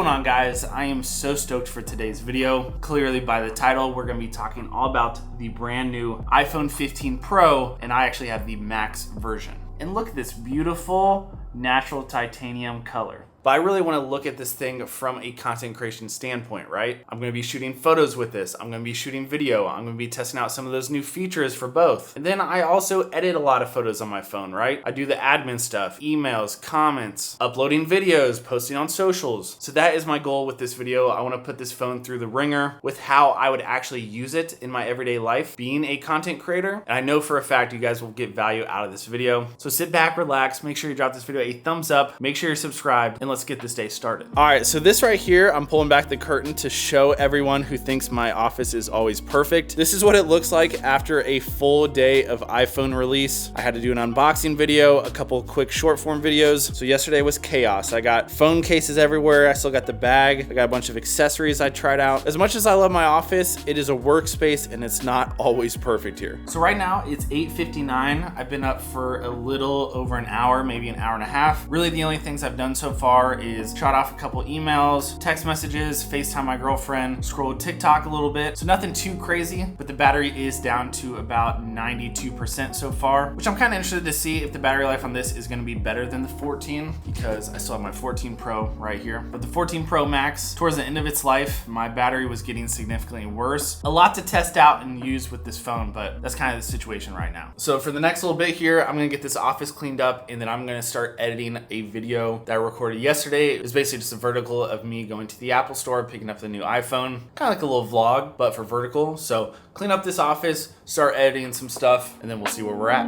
going on, guys? I am so stoked for today's video. Clearly by the title, we're gonna be talking all about the brand new iPhone 15 Pro, and I actually have the Max version. And look at this beautiful natural titanium color. But I really want to look at this thing from a content creation standpoint, right? I'm going to be shooting photos with this. I'm going to be shooting video. I'm going to be testing out some of those new features for both. And then I also edit a lot of photos on my phone, right? I do the admin stuff, emails, comments, uploading videos, posting on socials. So that is my goal with this video. I want to put this phone through the ringer with how I would actually use it in my everyday life being a content creator. And I know for a fact you guys will get value out of this video. So sit back, relax, make sure you drop this video a thumbs up, make sure you're subscribed, and let's get this day started. All right, so this right here, I'm pulling back the curtain to show everyone who thinks my office is always perfect. This is what it looks like after a full day of iPhone release. I had to do an unboxing video, a couple quick short form videos. So yesterday was chaos. I got phone cases everywhere. I still got the bag. I got a bunch of accessories I tried out. As much as I love my office, it is a workspace and it's not always perfect here. So right now it's 8:59. I've been up for a little over an hour, maybe an hour and a half. Really the only things I've done so far is shot off a couple emails, text messages, FaceTime my girlfriend, scrolled TikTok a little bit. So nothing too crazy, but the battery is down to about 92% so far, which I'm kind of interested to see if the battery life on this is going to be better than the 14, because I still have my 14 Pro right here. But the 14 Pro Max, towards the end of its life, my battery was getting significantly worse. A lot to test out and use with this phone, but that's kind of the situation right now. So for the next little bit here, I'm going to get this office cleaned up, and then I'm going to start editing a video that I recorded yesterday. It was basically just a vertical of me going to the Apple store, picking up the new iPhone, kind of like a little vlog, but for vertical. So clean up this office, start editing some stuff, and then we'll see where we're at.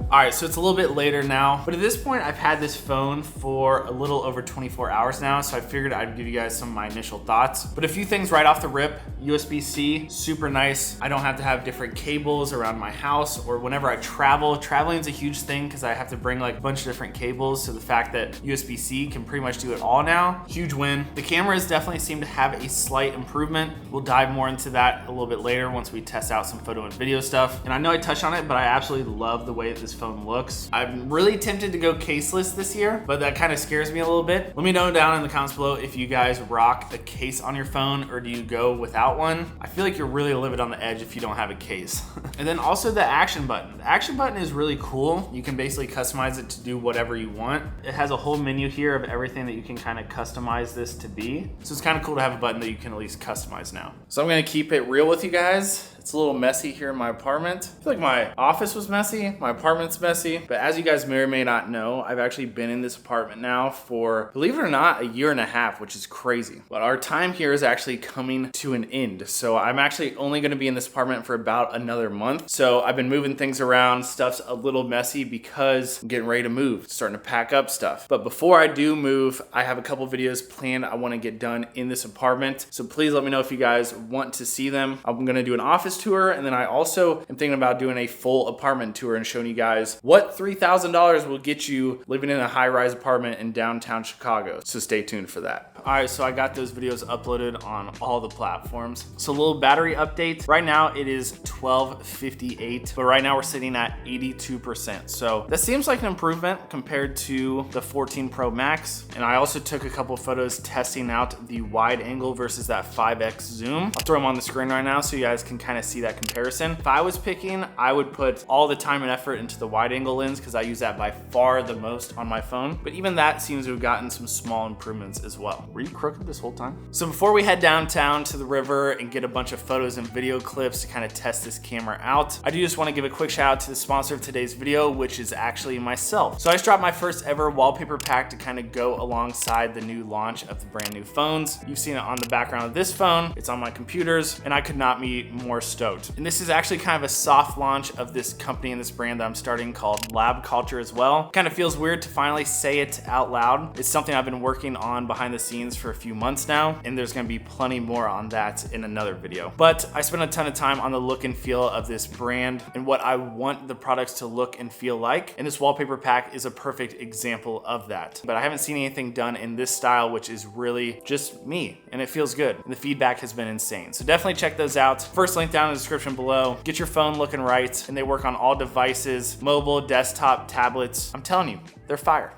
All right, so it's a little bit later now, but at this point I've had this phone for a little over 24 hours now, so I figured I'd give you guys some of my initial thoughts. But a few things right off the rip: USB-C, super nice. I don't have to have different cables around my house or whenever I travel. Traveling is a huge thing because I have to bring like a bunch of different cables, so the fact that USB-C can pretty much do it all now, huge win. The cameras definitely seem to have a slight improvement. We'll dive more into that a little bit later once we test out some photo and video stuff. And I know I touched on it, but I absolutely love the way that this phone looks. I'm really tempted to go caseless this year, but that kind of scares me a little bit. Let me know down in the comments below if you guys rock a case on your phone or do you go without one. I feel like you're really living on the edge if you don't have a case. And then also the action button. The action button is really cool. You can basically customize it to do whatever you want. It has a whole menu here of everything that you can kind of customize this to be. So it's kind of cool to have a button that you can at least customize now. So I'm gonna keep it real with you guys. It's a little messy here in my apartment. I feel like my office was messy, my apartment's messy, but as you guys may or may not know, I've actually been in this apartment now for, believe it or not, a year and a half, which is crazy. But our time here is actually coming to an end. So I'm actually only gonna be in this apartment for about another month. So I've been moving things around. Stuff's a little messy because I'm getting ready to move, starting to pack up stuff. But before I do move, I have a couple videos planned I wanna get done in this apartment. So please let me know if you guys want to see them. I'm gonna do an office tour, and then I also am thinking about doing a full apartment tour and showing you guys what $3,000 will get you living in a high-rise apartment in downtown Chicago. So stay tuned for that. All right, so I got those videos uploaded on all the platforms. So a little battery update. Right now it is 12:58, but right now we're sitting at 82%. So that seems like an improvement compared to the 14 Pro Max. And I also took a couple photos testing out the wide angle versus that 5x zoom. I'll throw them on the screen right now so you guys can kind of see that comparison. If I was picking, I would put all the time and effort into the wide angle lens because I use that by far the most on my phone. But even that seems to have gotten some small improvements as well. Were you crooked this whole time? So before we head downtown to the river and get a bunch of photos and video clips to kind of test this camera out, I do just want to give a quick shout out to the sponsor of today's video, which is actually myself. So I just dropped my first ever wallpaper pack to kind of go alongside the new launch of the brand new phones. You've seen it on the background of this phone. It's on my computers, and I could not be more stoked. And this is actually kind of a soft launch of this company and this brand that I'm starting called Lab Culture as well. Kind of feels weird to finally say it out loud. It's something I've been working on behind the scenes scenes for a few months now, and there's gonna be plenty more on that in another video. But I spent a ton of time on the look and feel of this brand and what I want the products to look and feel like, and this wallpaper pack is a perfect example of that. But I haven't seen anything done in this style, which is really just me, and it feels good. And the feedback has been insane. So definitely check those out. First link down in the description below. Get your phone looking right, and they work on all devices, mobile, desktop, tablets. I'm telling you, they're fire.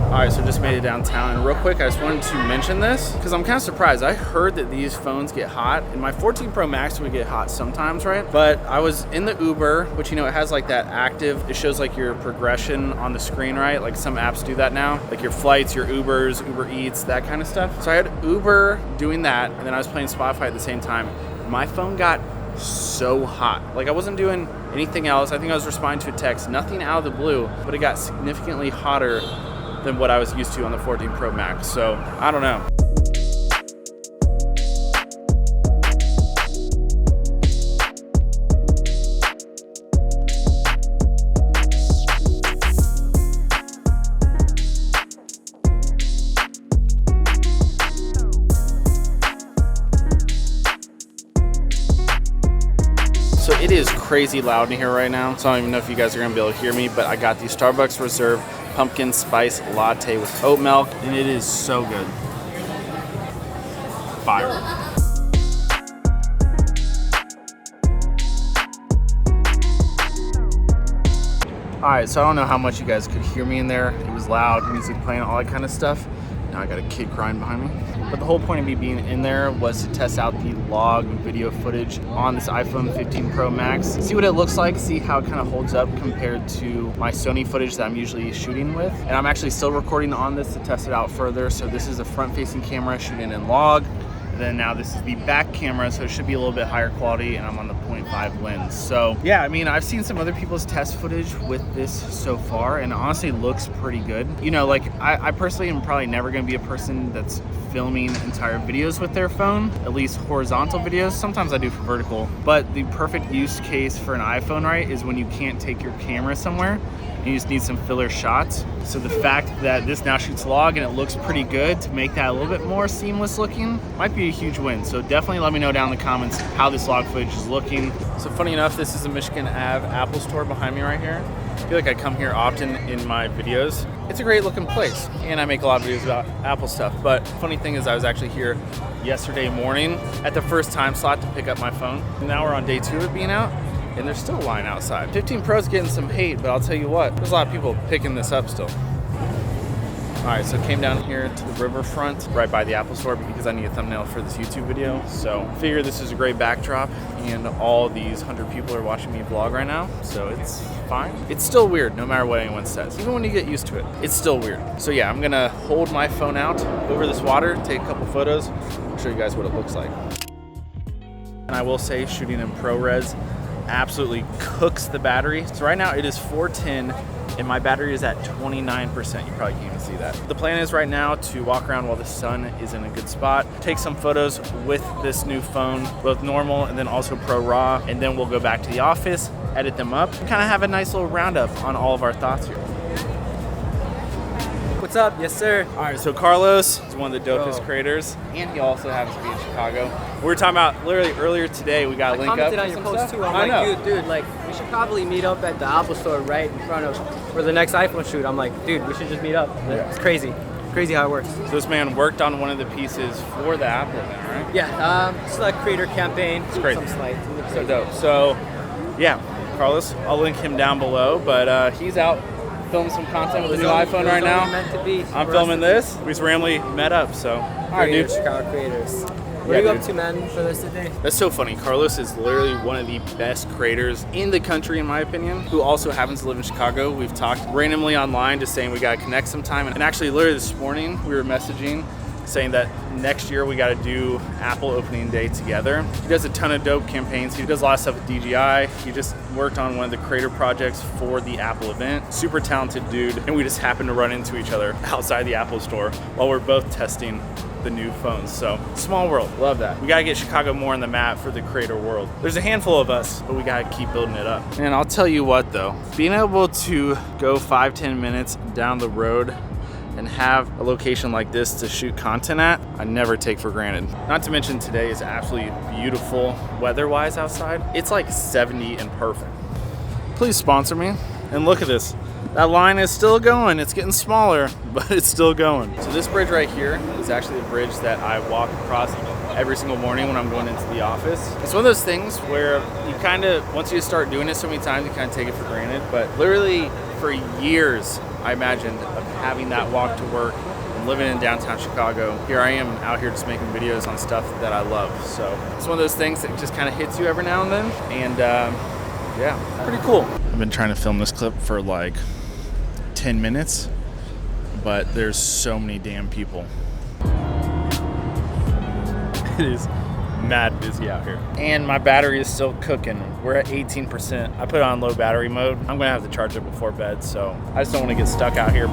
All right, so just made it downtown, and real quick, I just wanted to mention this because I'm kind of surprised. I heard that these phones get hot, and my 14 Pro Max would get hot sometimes, right? But I was in the Uber, which, you know, it has like that active, it shows like your progression on the screen, right? Like some apps do that now, like your flights, your Ubers, Uber Eats, that kind of stuff. So I had Uber doing that, and then I was playing Spotify at the same time. My phone got so hot. Like I wasn't doing anything else. I think I was responding to a text, nothing out of the blue, but it got significantly hotter than what I was used to on the 14 Pro Max. So I don't know. So it is crazy loud in here right now. So I don't even know if you guys are gonna be able to hear me, but I got the Starbucks Reserve pumpkin spice latte with oat milk, and it is so good. Fire. All right, so I don't know how much you guys could hear me in there. It was loud, music playing, all that kind of stuff. Now I got a kid crying behind me. But the whole point of me being in there was to test out the log video footage on this iPhone 15 Pro Max. See what it looks like, see how it kind of holds up compared to my Sony footage that I'm usually shooting with. And I'm actually still recording on this to test it out further. So this is a front-facing camera shooting in log. And then now this is the back camera, so it should be a little bit higher quality, and I'm on the 0.5 lens. So yeah, I mean, I've seen some other people's test footage with this so far, and it honestly looks pretty good. You know, like I personally am probably never gonna be a person that's filming entire videos with their phone, at least horizontal videos. Sometimes I do for vertical, but the perfect use case for an iPhone, right, is when you can't take your camera somewhere. You just need some filler shots. So the fact that this now shoots log and it looks pretty good to make that a little bit more seamless looking might be a huge win. So definitely let me know down in the comments how this log footage is looking. So funny enough, this is the Michigan Ave Apple store behind me right here. I feel like I come here often in my videos. It's a great looking place, and I make a lot of videos about Apple stuff. But funny thing is I was actually here yesterday morning at the first time slot to pick up my phone. And now we're on day 2 of it being out, and there's still a line outside. 15 Pro's getting some hate, but I'll tell you what, there's a lot of people picking this up still. All right, so came down here to the riverfront right by the Apple store because I need a thumbnail for this YouTube video. So figure this is a great backdrop, and all these 100 people are watching me vlog right now, so it's fine. It's still weird no matter what anyone says. Even when you get used to it, it's still weird. So yeah, I'm gonna hold my phone out over this water, take a couple photos, I'll show you guys what it looks like. And I will say, shooting in ProRes absolutely cooks the battery. So right now it is 410 and my battery is at 29%. You probably can't even see that. The plan is right now to walk around while the sun is in a good spot, take some photos with this new phone, both normal and then also Pro RAW, and then we'll go back to the office, edit them up, and kind of have a nice little roundup on all of our thoughts here. What's up? Yes, sir. All right, so Carlos is one of the dopest creators, and he also happens to be in Chicago. We were talking about literally earlier today, we got to link up. I commented on your post too. I'm like, dude, like, we should probably meet up at the Apple store right in front of for the next iPhone shoot. I'm like, dude, we should just meet up. Yeah. It's crazy. Crazy how it works. So this man worked on one of the pieces for the Apple then, right? Yeah, it's like a creator campaign. It's crazy. Some slides. So dope. So, yeah, Carlos, I'll link him down below, but he's out filming some content with the new iPhone right now. I'm filming this. We just randomly met up, so. All right, dude. Chicago creators. What are you up to, man, for this today? That's so funny. Carlos is literally one of the best creators in the country, in my opinion, who also happens to live in Chicago. We've talked randomly online just saying we got to connect sometime. And actually, literally this morning, we were messaging saying that next year we got to do Apple opening day together. He does a ton of dope campaigns. He does a lot of stuff with DJI. He just worked on one of the creator projects for the Apple event. Super talented dude, and we just happened to run into each other outside the Apple store while we're both testing the new phones. So small world, love that. We gotta get Chicago more on the map for the creator world. There's a handful of us, but we gotta keep building it up. And I'll tell you what though, being able to go 5-10 minutes down the road and have a location like this to shoot content at, I never take for granted. Not to mention today is absolutely beautiful weather-wise outside. It's like 70 and perfect. Please sponsor me. And look at this. That line is still going. It's getting smaller, but it's still going. So this bridge right here is actually the bridge that I walk across every single morning when I'm going into the office. It's one of those things where you kind of, once you start doing it so many times, you kind of take it for granted. But literally for years, I imagined of having that walk to work and living in downtown Chicago. Here I am out here just making videos on stuff that I love. So it's one of those things that just kind of hits you every now and then. And yeah, pretty cool. I've been trying to film this clip for like 10 minutes, but there's so many damn people. It is mad busy out here. And my battery is still cooking. We're at 18%. I put it on low battery mode. I'm gonna have to charge it before bed, so I just don't wanna get stuck out here.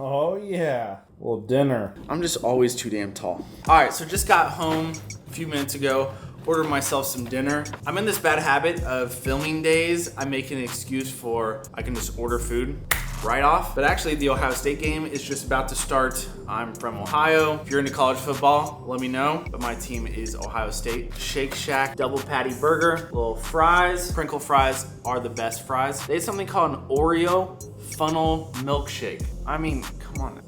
Oh yeah, a little dinner. I'm just always too damn tall. All right, so just got home a few minutes ago, ordered myself some dinner. I'm in this bad habit of filming days. I make an excuse for I can just order food right off. But actually the Ohio State game is just about to start. I'm from Ohio. If you're into college football, let me know. But my team is Ohio State. Shake Shack double patty burger, little fries. Sprinkle fries are the best fries. They have something called an Oreo funnel milkshake. I mean, come on.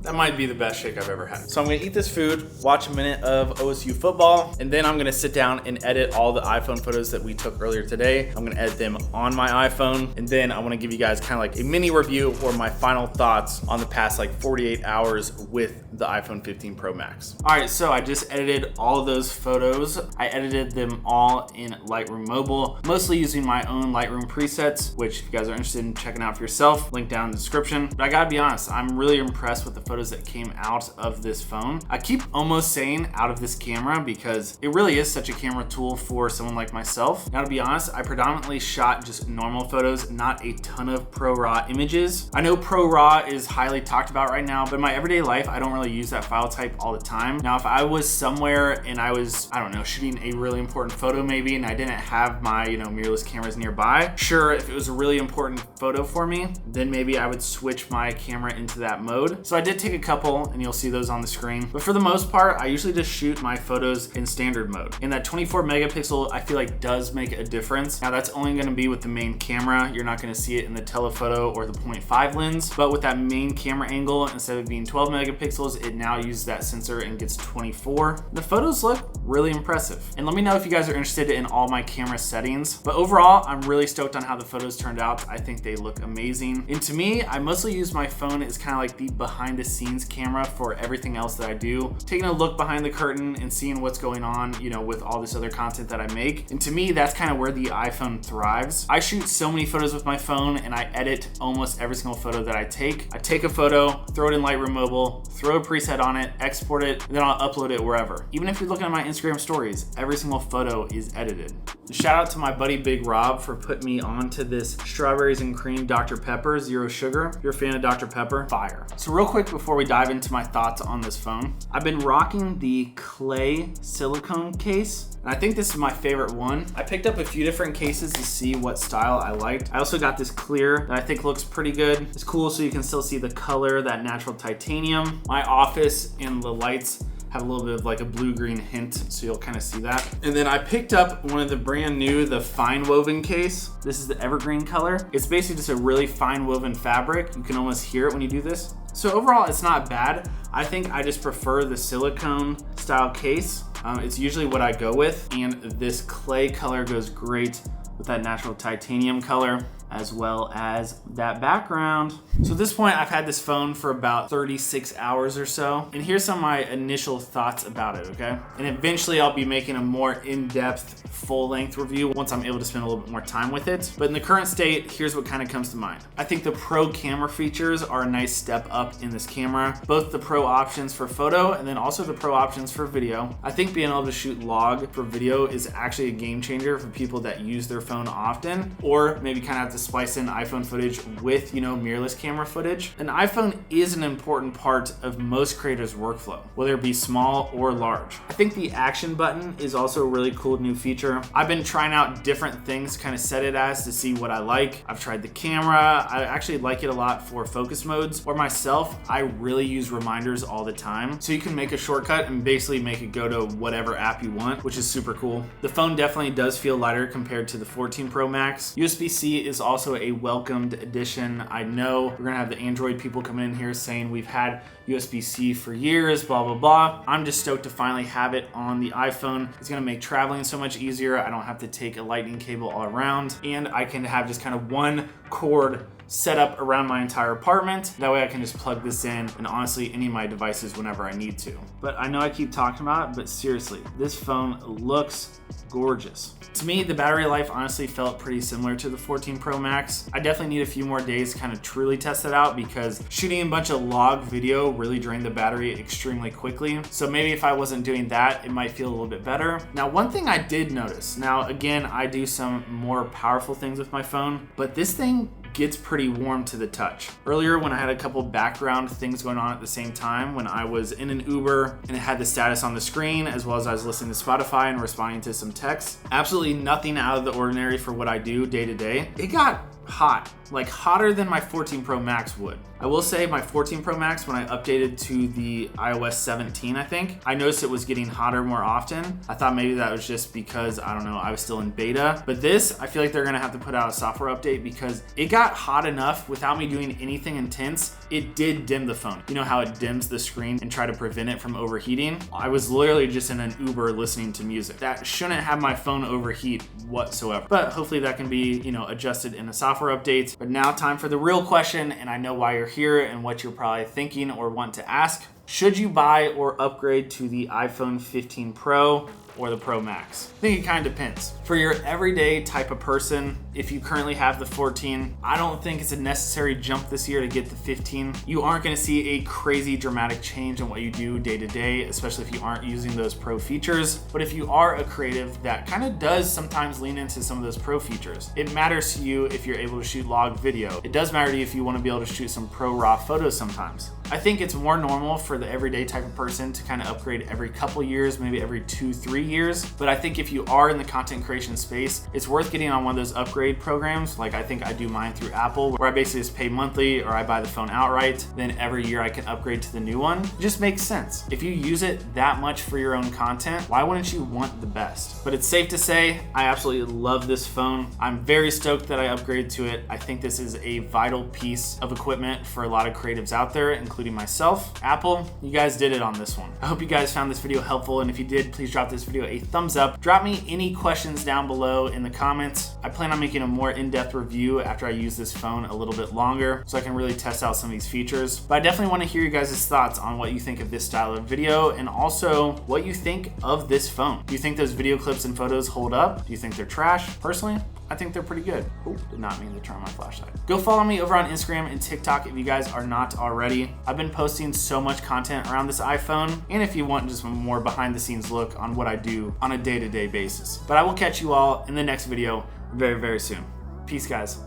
That might be the best shake I've ever had. So I'm gonna eat this food, watch a minute of OSU football, and then I'm gonna sit down and edit all the iPhone photos that we took earlier today. I'm gonna edit them on my iPhone, and then I wanna give you guys kind of like a mini review or my final thoughts on the past like 48 hours with the iPhone 15 Pro Max. All right, so I just edited all of those photos. I edited them all in Lightroom Mobile, mostly using my own Lightroom presets, which if you guys are interested in checking out for yourself, link down in the description. But I gotta be honest, I'm really impressed with the photos that came out of this phone. I keep almost saying out of this camera because it really is such a camera tool for someone like myself. Now to be honest, I predominantly shot just normal photos, not a ton of Pro RAW images. I know Pro RAW is highly talked about right now, but in my everyday life, I don't really use that file type all the time. Now, if I was somewhere and I was, I don't know, shooting a really important photo maybe, and I didn't have my, mirrorless cameras nearby, sure, if it was a really important photo for me, then maybe I would switch my camera into that mode. So I did take a couple, and you'll see those on the screen. But for the most part, I usually just shoot my photos in standard mode. And that 24 megapixel, I feel like does make a difference. Now that's only gonna be with the main camera. You're not gonna see it in the telephoto or the 0.5 lens, but with that main camera angle, instead of being 12 megapixels, it now uses that sensor and gets 24. The photos look really impressive. And let me know if you guys are interested in all my camera settings. But overall, I'm really stoked on how the photos turned out. I think they look amazing. And to me, I mostly use my phone as kind of like the behind the scenes camera for everything else that I do. Taking a look behind the curtain and seeing what's going on, with all this other content that I make. And to me, that's kind of where the iPhone thrives. I shoot so many photos with my phone and I edit almost every single photo that I take. I take a photo, throw it in Lightroom Mobile, throw a preset on it, export it, and then I'll upload it wherever. Even if you're looking at my Instagram stories, every single photo is edited. Shout out to my buddy Big Rob for putting me onto this strawberries and cream Dr. Pepper, zero sugar. If you're a fan of Dr. Pepper, fire. So real quick before we dive into my thoughts on this phone, I've been rocking the clay silicone case, and I think this is my favorite one. I picked up a few different cases to see what style I liked. I also got this clear that I think looks pretty good. It's cool so you can still see the color, that natural titanium. My office and the lights have a little bit of like a blue-green hint, so you'll kind of see that. And then I picked up one of the brand new, the fine woven case. This is the evergreen color. It's basically just a really fine woven fabric. You can almost hear it when you do this. So overall, it's not bad. I think I just prefer the silicone style case. It's usually what I go with, and this clay color goes great with that natural titanium color. as well as that background. So at this point, I've had this phone for about 36 hours or so, and here's some of my initial thoughts about it, okay? And eventually I'll be making a more in-depth, full-length review once I'm able to spend a little bit more time with it. But in the current state, here's what kind of comes to mind. I think the Pro camera features are a nice step up in this camera, both the Pro options for photo and then also the Pro options for video. I think being able to shoot log for video is actually a game changer for people that use their phone often, or maybe kind of have to splice in iPhone footage with, mirrorless camera footage. An iPhone is an important part of most creators' workflow, whether it be small or large. I think the action button is also a really cool new feature. I've been trying out different things, kind of set it as to see what I like. I've tried the camera. I actually like it a lot for focus modes. Or myself, I really use reminders all the time. So you can make a shortcut and basically make it go to whatever app you want, which is super cool. The phone definitely does feel lighter compared to the 14 Pro Max. USB-C is also a welcomed addition. I know we're gonna have the Android people coming in here saying we've had USB-C for years, blah, blah, blah. I'm just stoked to finally have it on the iPhone. It's gonna make traveling so much easier. I don't have to take a lightning cable all around, and I can have just kind of one cord set up around my entire apartment. That way I can just plug this in and honestly any of my devices whenever I need to. But I know I keep talking about it, but seriously, this phone looks gorgeous. To me, the battery life honestly felt pretty similar to the 14 Pro Max. I definitely need a few more days to kind of truly test it out because shooting a bunch of log video really drained the battery extremely quickly. So maybe if I wasn't doing that, it might feel a little bit better. Now, one thing I did notice, now again, I do some more powerful things with my phone, but this thing gets pretty warm to the touch. Earlier when I had a couple background things going on at the same time, when I was in an Uber and it had the status on the screen as well as I was listening to Spotify and responding to some texts, absolutely nothing out of the ordinary for what I do day to day. It got hot, like hotter than my 14 Pro Max would. I will say my 14 Pro Max, when I updated to the iOS 17, I think, I noticed it was getting hotter more often. I thought maybe that was just because, I don't know, I was still in beta. But this, I feel like they're gonna have to put out a software update because it got hot enough without me doing anything intense. It did dim the phone. You know how it dims the screen and try to prevent it from overheating? I was literally just in an Uber listening to music. That shouldn't have my phone overheat whatsoever. But hopefully that can be, adjusted in a software update. But now time for the real question, and I know why you're here and what you're probably thinking or want to ask. Should you buy or upgrade to the iPhone 15 Pro or the Pro Max? I think it kind of depends. For your everyday type of person, if you currently have the 14, I don't think it's a necessary jump this year to get the 15. You aren't gonna see a crazy dramatic change in what you do day to day, especially if you aren't using those Pro features. But if you are a creative that kind of does sometimes lean into some of those Pro features, it matters to you if you're able to shoot log video. It does matter to you if you wanna be able to shoot some Pro RAW photos sometimes. I think it's more normal for the everyday type of person to kind of upgrade every couple years, maybe every 2-3 years. But I think if you are in the content creation space, it's worth getting on one of those upgrade programs. Like I think I do mine through Apple, where I basically just pay monthly or I buy the phone outright. Then every year I can upgrade to the new one. It just makes sense. If you use it that much for your own content, why wouldn't you want the best? But it's safe to say, I absolutely love this phone. I'm very stoked that I upgraded to it. I think this is a vital piece of equipment for a lot of creatives out there, including myself. Apple, you guys did it on this one. I hope you guys found this video helpful, and if you did, please drop this video a thumbs up. Drop me any questions down below in the comments. I plan on making a more in-depth review after I use this phone a little bit longer so I can really test out some of these features. But I definitely want to hear you guys' thoughts on what you think of this style of video and also what you think of this phone. Do you think those video clips and photos hold up? Do you think they're trash? Personally, I think they're pretty good. Oh, did not mean to turn on my flashlight. Go follow me over on Instagram and TikTok if you guys are not already. I've been posting so much content around this iPhone, and if you want just a more behind the scenes look on what I do on a day-to-day basis. But I will catch you all in the next video very, very soon. Peace, guys.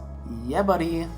Yeah, buddy.